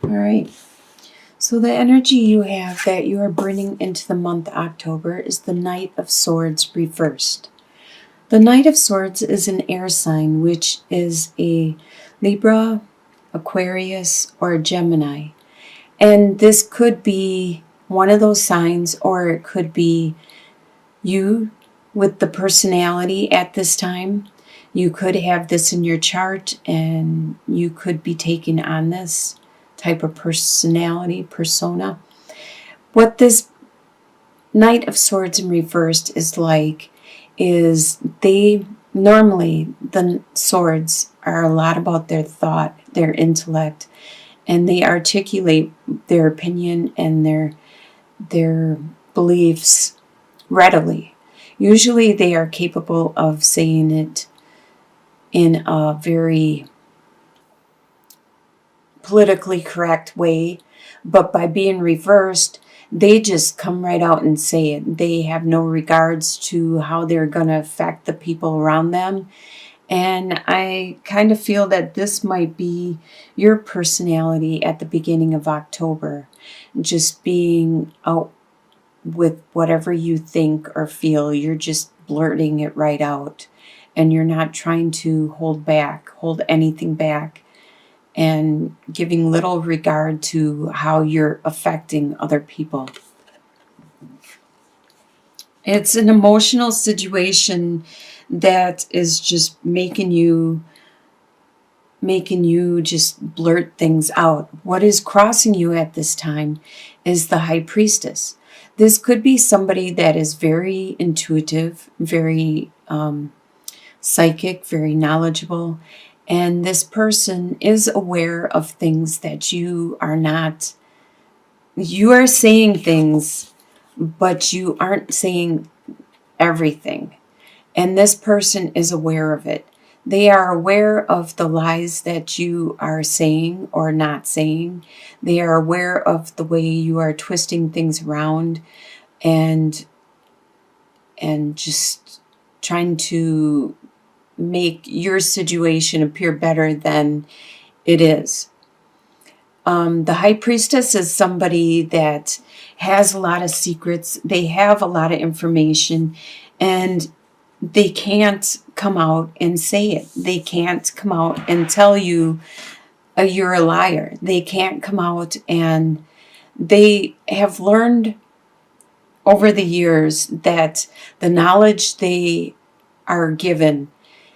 All right. So the energy you have that you are bringing into the month October is the Knight of Swords reversed. The Knight of Swords is an air sign, which is a Libra, Aquarius, or a Gemini. And this could be one of those signs, or it could be you with the personality at this time. You could have this in your chart and you could be taking on this type of personality, persona. What this Knight of Swords in reversed is like is they normally, the swords are a lot about their thought, their intellect, and they articulate their opinion and their beliefs readily. Usually they are capable of saying it in a very politically correct way, but by being reversed, they just come right out and say it. They have no regards to how they're going to affect the people around them. And I kind of feel that this might be your personality at the beginning of October, just being out with whatever you think or feel. You're just blurting it right out, and you're not trying to hold anything back, and giving little regard to how you're affecting other people. It's an emotional situation that is just making you just blurt things out. What is crossing you at this time is the High Priestess. This could be somebody that is very intuitive, very psychic, very knowledgeable, and this person is aware of things that you are not. You are saying things, but you aren't saying everything. And this person is aware of it. They are aware of the lies that you are saying or not saying. They are aware of the way you are twisting things around and just trying to make your situation appear better than it is. The High Priestess is somebody that has a lot of secrets. They have a lot of information, and they can't come out and say it. They can't come out and tell you you're a liar. They can't come out, and they have learned over the years that the knowledge they are given,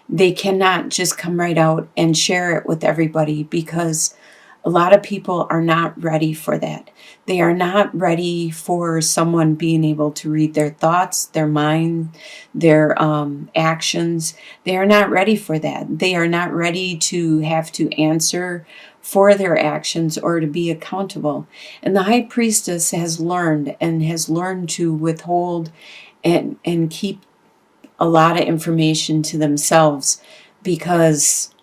they cannot just come right out and share it with everybody, because a lot of people are not ready for that. They are not ready for someone being able to read their thoughts, their mind, their actions. They are not ready for that. They are not ready to have to answer for their actions or to be accountable. And the High Priestess has learned to withhold and keep a lot of information to themselves, because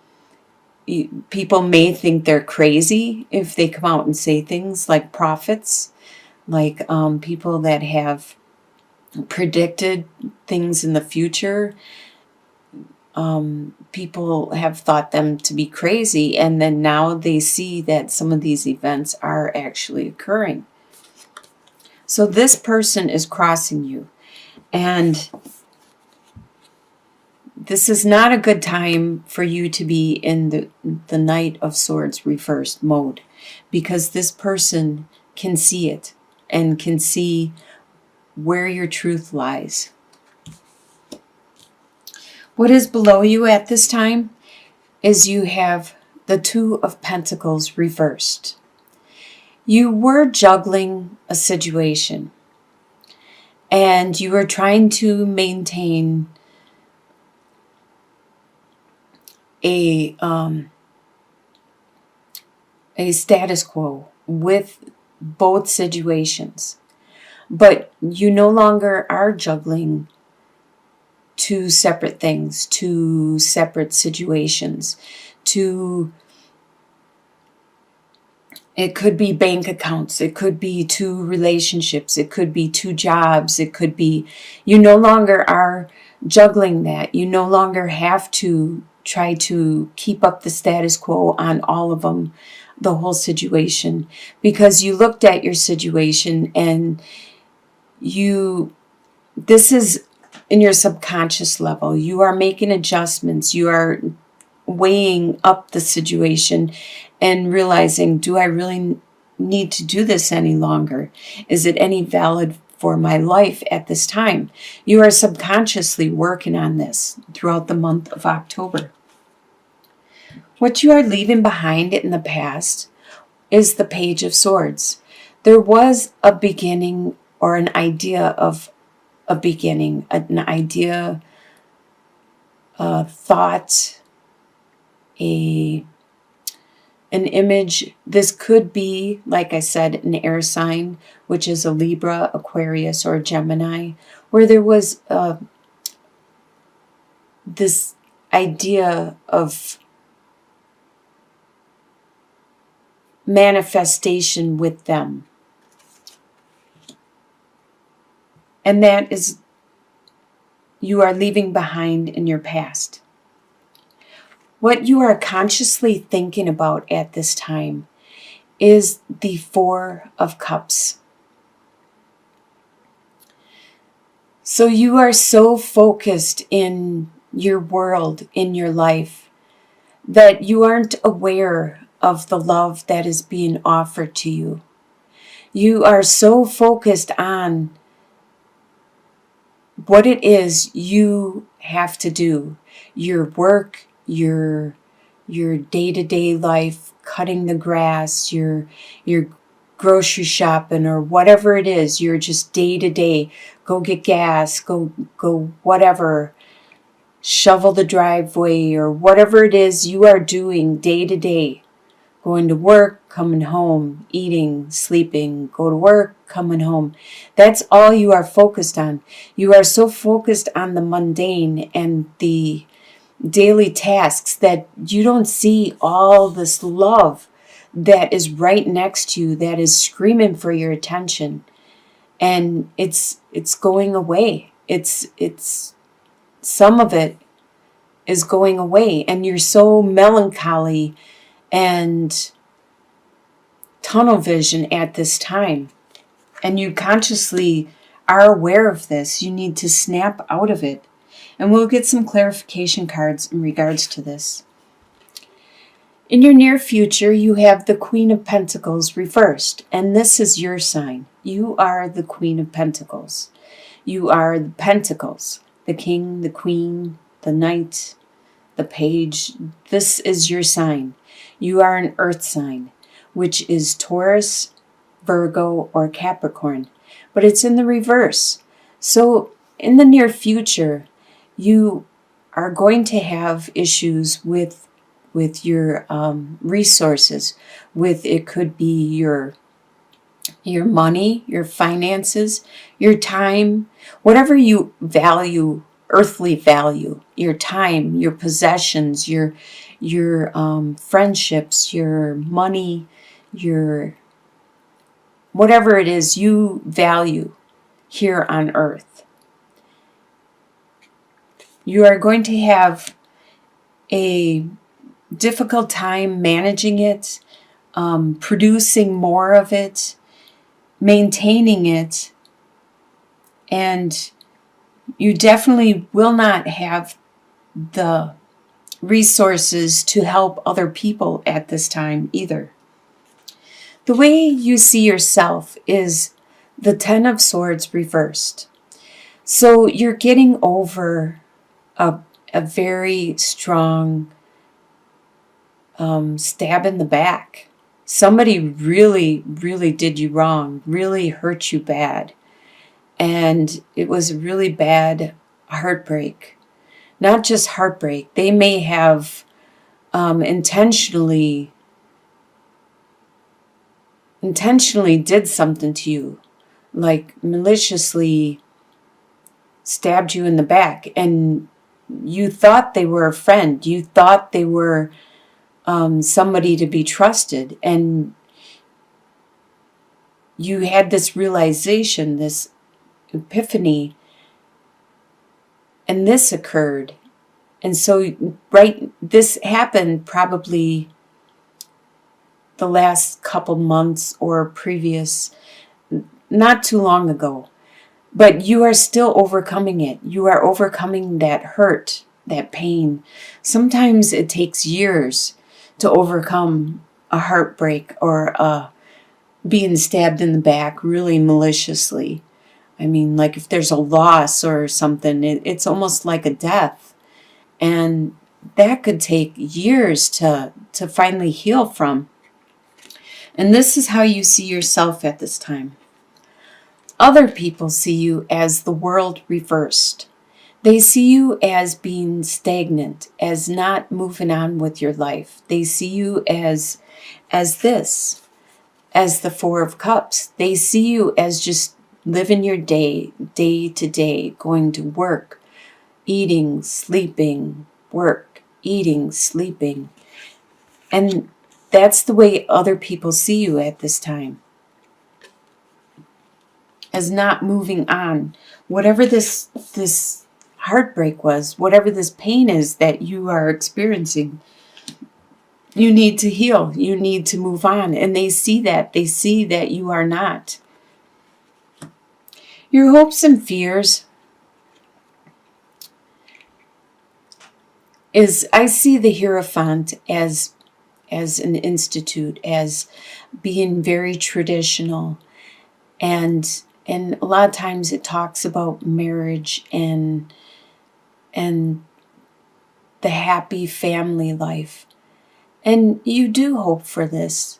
people may think they're crazy if they come out and say things like prophets, like people that have predicted things in the future. People have thought them to be crazy, and then now they see that some of these events are actually occurring. So this person is crossing you, and this is not a good time for you to be in the Knight of Swords reversed mode, because this person can see it and can see where your truth lies. What is below you at this time is you have the Two of Pentacles reversed. You were juggling a situation, and you were trying to maintain a status quo with both situations, but you no longer are juggling two separate things, two separate situations. It could be bank accounts, it could be two relationships, it could be two jobs, it could be, you no longer are juggling that. You no longer have to try to keep up the status quo on all of them, the whole situation, because you looked at your situation and this is in your subconscious level. You are making adjustments. You are weighing up the situation and realizing, do I really need to do this any longer? Is it any valid for my life at this time? You are subconsciously working on this throughout the month of October. What you are leaving behind in the past is the Page of Swords. There was a beginning, or an idea of a beginning, an idea, a thought, an image. This could be, like I said, an air sign, which is a Libra, Aquarius, or Gemini, where there was this idea of manifestation with them. And that is, you are leaving behind in your past. What you are consciously thinking about at this time is the Four of Cups. So you are so focused in your world, in your life, that you aren't aware of the love that is being offered to you. You are so focused on what it is you have to do, your work, your day-to-day life, cutting the grass, your grocery shopping, or whatever it is. You're just day-to-day, go get gas, go whatever, shovel the driveway, or whatever it is you are doing day-to-day. Going to work, coming home, eating, sleeping, go to work, coming home. That's all you are focused on. You are so focused on the mundane and the daily tasks that you don't see all this love that is right next to you, that is screaming for your attention. And it's going away. It's some of it is going away, and you're so melancholy and tunnel vision at this time. And you consciously are aware of this. You need to snap out of it. And we'll get some clarification cards in regards to this. In your near future, you have the Queen of Pentacles reversed, and this is your sign. You are the Queen of Pentacles. You are the Pentacles, the King, the Queen, the Knight, the Page. This is your sign. You are an earth sign, which is Taurus, Virgo, or Capricorn, but it's in the reverse. So in the near future, you are going to have issues with your resources. It could be your money, your finances, your time, whatever you value, earthly value, your time, your possessions, your friendships, your money, your whatever it is you value here on earth. You are going to have a difficult time managing it, producing more of it, maintaining it, and you definitely will not have the resources to help other people at this time either. The way you see yourself is the Ten of Swords reversed. So you're getting over a very strong stab in the back. Somebody really, really did you wrong, really hurt you bad. And it was a really bad heartbreak. Not just heartbreak. They may have intentionally did something to you, like maliciously stabbed you in the back, and you thought they were a friend. You thought they were somebody to be trusted, and you had this realization, this epiphany, and this occurred. And so this happened probably the last couple months or previous, not too long ago. But you are still overcoming it. You are overcoming that hurt, that pain. Sometimes it takes years to overcome a heartbreak or being stabbed in the back really maliciously. I mean, like if there's a loss or something, it's almost like a death. And that could take years to finally heal from. And this is how you see yourself at this time. Other people see you as the world reversed. They see you as being stagnant, as not moving on with your life. They see you as this, as the Four of Cups. They see you as just living your day, day to day, going to work, eating, sleeping, work, eating, sleeping. And that's the way other people see you at this time. As not moving on. Whatever this heartbreak was, whatever this pain is that you are experiencing, you need to heal. You need to move on. And they see that. They see that you are not. Your hopes and fears is, I see the Hierophant as an institute, as being very traditional. And a lot of times it talks about marriage and the happy family life. And you do hope for this.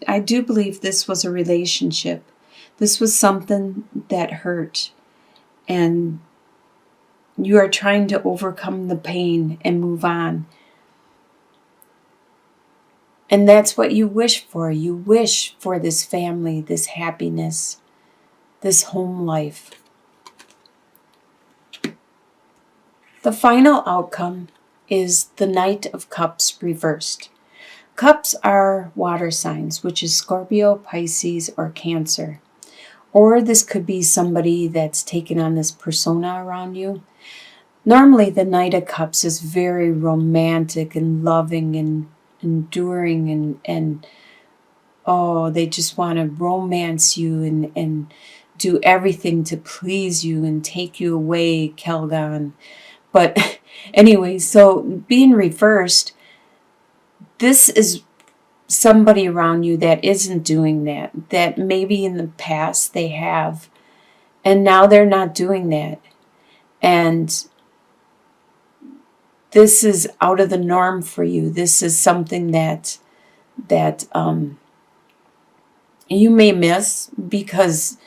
I do believe this was a relationship. This was something that hurt. And you are trying to overcome the pain and move on. And that's what you wish for. You wish for this family, this happiness, this home life. The final outcome is the Knight of Cups reversed. Cups are water signs, which is Scorpio, Pisces, or Cancer. Or this could be somebody that's taken on this persona around you. Normally, the Knight of Cups is very romantic and loving and enduring and they just want to romance you and do everything to please you and take you away, Kelgan. But anyway, so being reversed, this is somebody around you that isn't doing that maybe in the past they have, and now they're not doing that. And this is out of the norm for you. This is something that you may miss because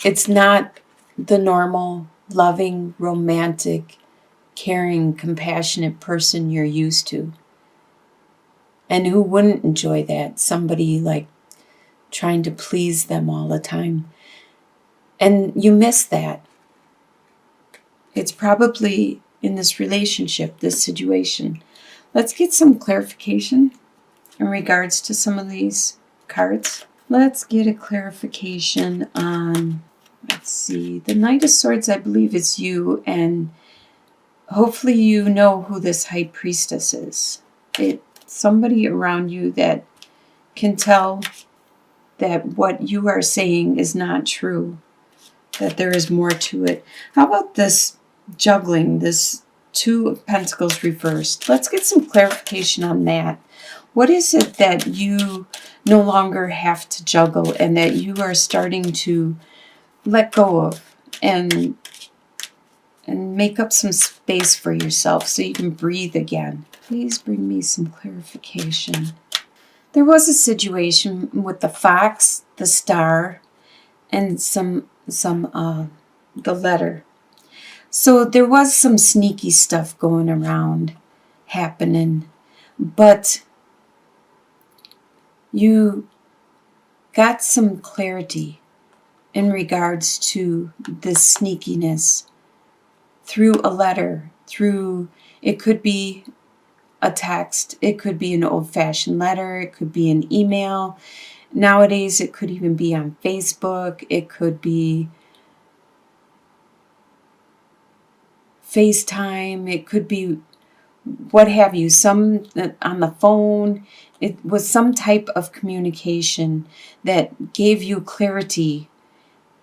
it's not the normal, loving, romantic, caring, compassionate person you're used to. And who wouldn't enjoy that? Somebody like trying to please them all the time. And you miss that. It's probably in this relationship, this situation. Let's get some clarification in regards to some of these cards. Let's get a clarification on, let's see, the Knight of Swords, I believe is you, and hopefully you know who this High Priestess is. It's somebody around you that can tell that what you are saying is not true, that there is more to it. How about this juggling, this Two of Pentacles reversed? Let's get some clarification on that. What is it that you no longer have to juggle and that you are starting to let go of and make up some space for yourself so you can breathe again? Please bring me some clarification. There was a situation with the fox, the star, and the letter. So there was some sneaky stuff going around, happening, but you got some clarity in regards to this sneakiness through a letter, it could be a text, it could be an old-fashioned letter, it could be an email. Nowadays, it could even be on Facebook, it could be FaceTime, it could be what have you, some on the phone. It was some type of communication that gave you clarity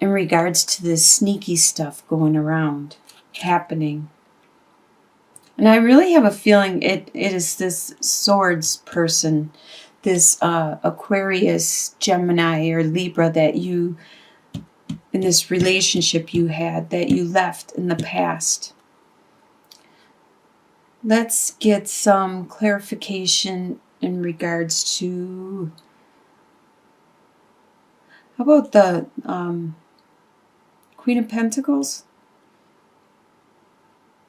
in regards to this sneaky stuff going around, happening. And I really have a feeling it is this swords person, this Aquarius, Gemini, or Libra that you, in this relationship you had, that you left in the past. Let's get some clarification in regards to, how about the Queen of Pentacles?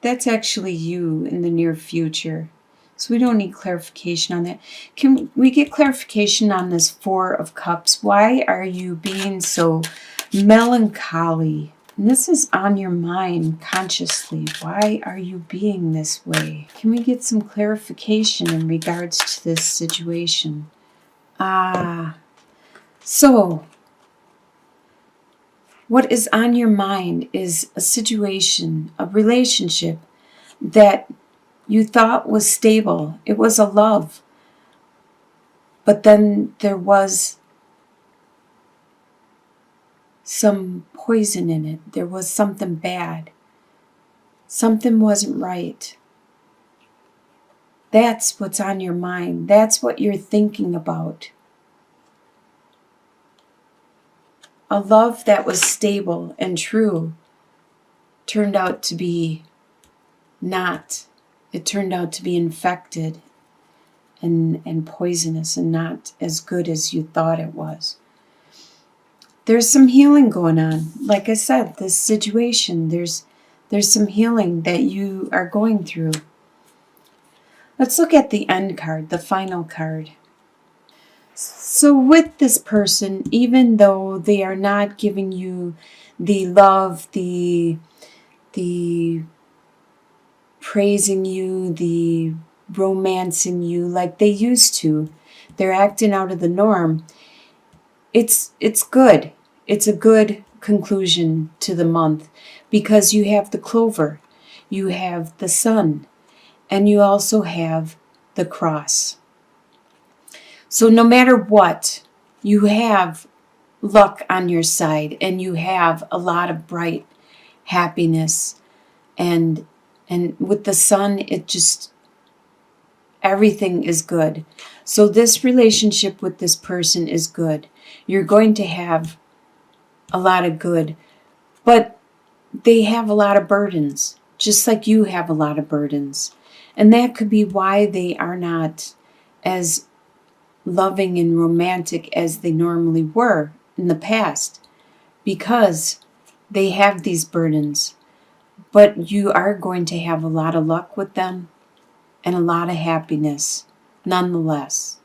That's actually you in the near future. So we don't need clarification on that. Can we get clarification on this Four of Cups? Why are you being so melancholy? And this is on your mind consciously. Why are you being this way? Can we get some clarification in regards to this situation? So what is on your mind is a situation, a relationship that you thought was stable. It was a love. But then there was some poison in it. There was something bad. Something wasn't right. That's what's on your mind. That's what you're thinking about. A love that was stable and true turned out to be not. It turned out to be infected and poisonous and not as good as you thought it was. There's some healing going on. Like I said, this situation, there's some healing that you are going through. Let's look at the end card, the final card. So with this person, even though they are not giving you the love, the praising you, the romancing you like they used to, they're acting out of the norm. It's good. It's a good conclusion to the month because you have the Clover, you have the Sun, and you also have the Cross. So no matter what, you have luck on your side and you have a lot of bright happiness. And with the Sun, it just, everything is good. So this relationship with this person is good. You're going to have a lot of good, but they have a lot of burdens, just like you have a lot of burdens. And that could be why they are not as loving and romantic as they normally were in the past, because they have these burdens. But you are going to have a lot of luck with them and a lot of happiness nonetheless.